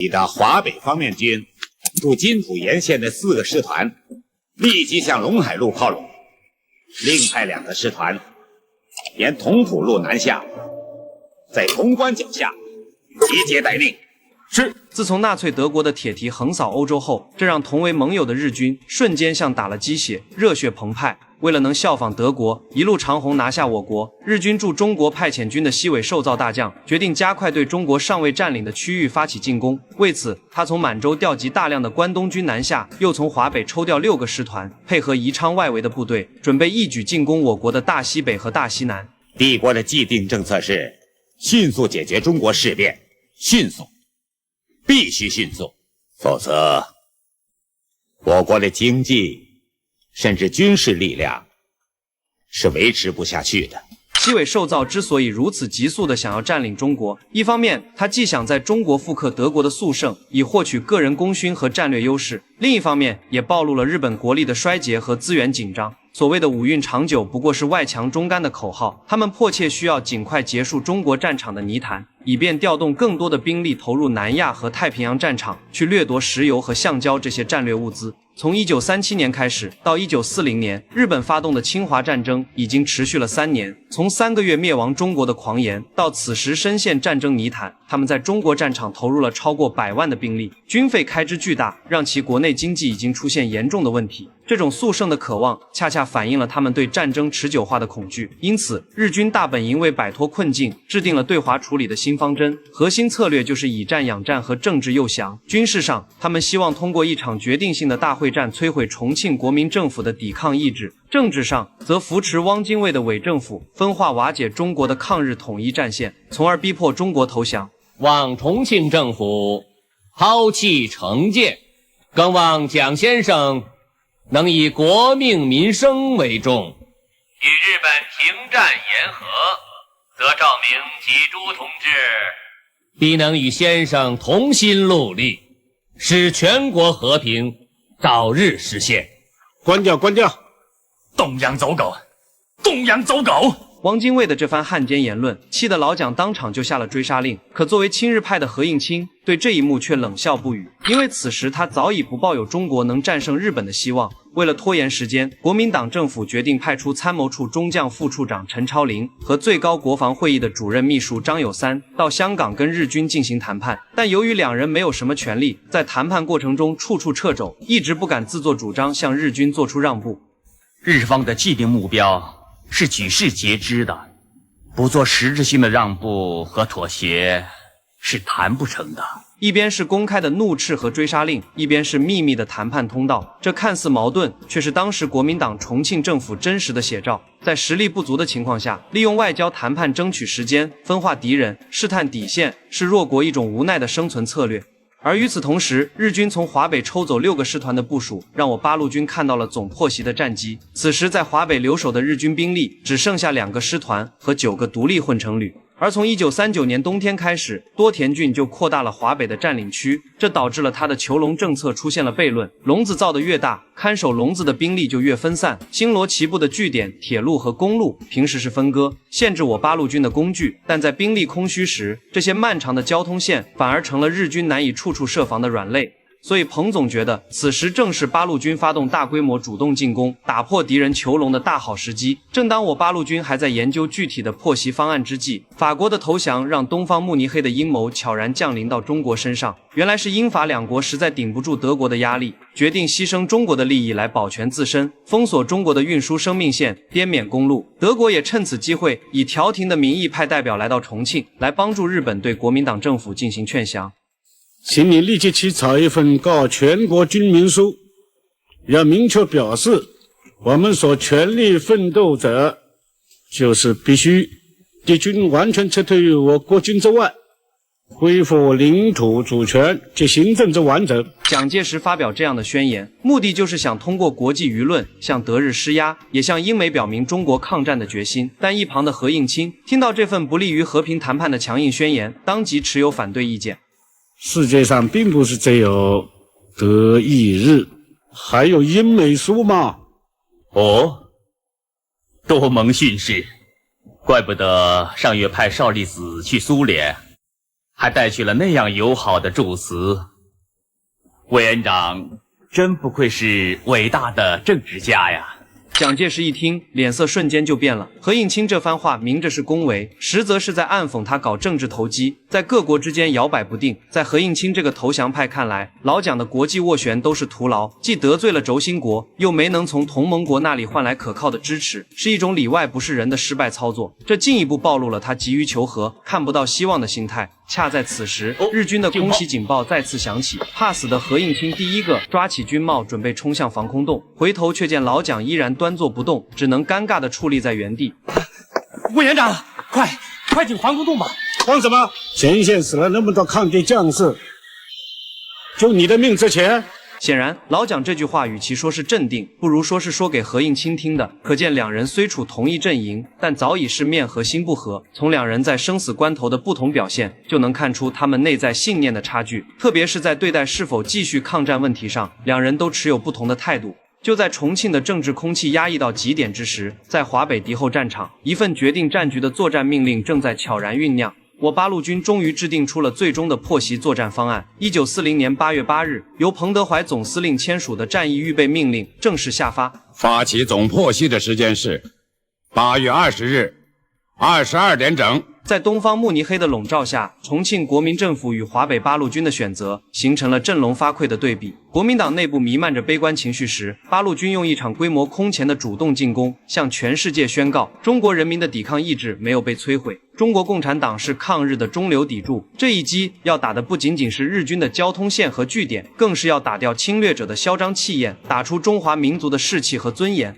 你的华北方面军驻金浦沿线的4个师团立即向陇海路靠拢，另派2个师团沿同蒲路南下，在潼关脚下集结待命。是。自从纳粹德国的铁蹄横扫欧洲后，这让同为盟友的日军瞬间像打了鸡血，热血澎湃。为了能效仿德国一路长虹拿下我国，日军驻中国派遣军的西尾寿造大将决定加快对中国尚未占领的区域发起进攻。为此，他从满洲调集大量的关东军南下，又从华北抽调6个师团，配合宜昌外围的部队，准备一举进攻我国的大西北和大西南。帝国的既定政策是迅速解决中国事变，迅速，必须迅速，否则我国的经济甚至军事力量是维持不下去的。西尾寿造之所以如此急速地想要占领中国，一方面他既想在中国复刻德国的速胜，以获取个人功勋和战略优势；另一方面也暴露了日本国力的衰竭和资源紧张。所谓的五运长久不过是外强中干的口号，他们迫切需要尽快结束中国战场的泥潭，以便调动更多的兵力投入南亚和太平洋战场，去掠夺石油和橡胶这些战略物资。从1937年开始到1940年，日本发动的侵华战争已经持续了3年。从3个月灭亡中国的狂言，到此时深陷战争泥潭，他们在中国战场投入了超过100万的兵力，军费开支巨大，让其国内经济已经出现严重的问题。这种速胜的渴望，恰恰反映了他们对战争持久化的恐惧。因此，日军大本营为摆脱困境，制定了对华处理的新方针，核心策略就是以战养战和政治诱降。军事上，他们希望通过一场决定性的大会战摧毁重庆国民政府的抵抗意志；政治上，则扶持汪精卫的伪政府，分化瓦解中国的抗日统一战线，从而逼迫中国投降。望重庆政府抛弃成见，更望蒋先生能以国命民生为重。与日本停战言和，则赵明及朱同志必能与先生同心戮力，使全国和平早日实现。关掉，关掉！东洋走狗，东洋走狗！汪精卫的这番汉奸言论，气得老蒋当场就下了追杀令。可作为亲日派的何应钦，对这一幕却冷笑不语，因为此时他早已不抱有中国能战胜日本的希望。为了拖延时间，国民党政府决定派出参谋处中将副处长陈超龄和最高国防会议的主任秘书张友三到香港跟日军进行谈判。但由于2人没有什么权力，在谈判过程中处处掣肘，一直不敢自作主张向日军做出让步。日方的既定目标是举世皆知的，不做实质性的让步和妥协是谈不成的。一边是公开的怒斥和追杀令，一边是秘密的谈判通道，这看似矛盾，却是当时国民党重庆政府真实的写照。在实力不足的情况下，利用外交谈判争取时间，分化敌人，试探底线，是弱国一种无奈的生存策略。而与此同时，日军从华北抽走6个师团的部署，让我八路军看到了总破袭的战机。此时在华北留守的日军兵力只剩下2个师团和9个独立混成旅。而从1939年冬天开始，多田骏就扩大了华北的占领区，这导致了他的囚笼政策出现了悖论。笼子造得越大，看守笼子的兵力就越分散。星罗棋布的据点、铁路和公路平时是分割，限制我八路军的工具，但在兵力空虚时，这些漫长的交通线反而成了日军难以处处设防的软肋。所以彭总觉得，此时正是八路军发动大规模主动进攻，打破敌人囚笼的大好时机。正当我八路军还在研究具体的破袭方案之际，法国的投降让东方慕尼黑的阴谋悄然降临到中国身上。原来是英法2国实在顶不住德国的压力，决定牺牲中国的利益来保全自身，封锁中国的运输生命线、滇缅公路。德国也趁此机会，以调停的名义派代表来到重庆，来帮助日本对国民党政府进行劝降。请你立即起草一份告全国军民书，要明确表示，我们所全力奋斗者，就是必须敌军完全撤退于我国境之外，恢复领土主权及行政之完整。蒋介石发表这样的宣言，目的就是想通过国际舆论向德日施压，也向英美表明中国抗战的决心。但一旁的何应钦听到这份不利于和平谈判的强硬宣言，当即持有反对意见。世界上并不是只有德意日，还有英美苏嘛。哦，多蒙训示，怪不得上月派少利子去苏联，还带去了那样友好的祝词。委员长真不愧是伟大的政治家呀！蒋介石一听，脸色瞬间就变了。何应钦这番话明着是恭维，实则是在暗讽他搞政治投机，在各国之间摇摆不定。在何应钦这个投降派看来，老蒋的国际斡旋都是徒劳，既得罪了轴心国，又没能从同盟国那里换来可靠的支持，是一种里外不是人的失败操作。这进一步暴露了他急于求和、看不到希望的心态。恰在此时，日军的空袭警报再次响起，怕死的何应钦第一个抓起军帽准备冲向防空洞，回头却见老蒋依然端坐不动，只能尴尬地矗立在原地。委员长，快进防空洞吧！慌什么？前线死了那么多抗敌将士，就你的命值钱？显然，老蒋这句话与其说是镇定，不如说是说给何应钦听的。可见两人虽处同一阵营，但早已是面和心不和。从两人在生死关头的不同表现，就能看出他们内在信念的差距。特别是在对待是否继续抗战问题上，两人都持有不同的态度。就在重庆的政治空气压抑到极点之时，在华北敌后战场，一份决定战局的作战命令正在悄然酝酿。我八路军终于制定出了最终的破袭作战方案。1940年8月8日，由彭德怀总司令签署的战役预备命令正式下发。发起总破袭的时间是8月20日22点整。在东方慕尼黑的笼罩下，重庆国民政府与华北八路军的选择形成了振聋发聩的对比。国民党内部弥漫着悲观情绪时，八路军用一场规模空前的主动进攻，向全世界宣告中国人民的抵抗意志没有被摧毁，中国共产党是抗日的中流砥柱。这一击要打的不仅仅是日军的交通线和据点，更是要打掉侵略者的嚣张气焰，打出中华民族的士气和尊严。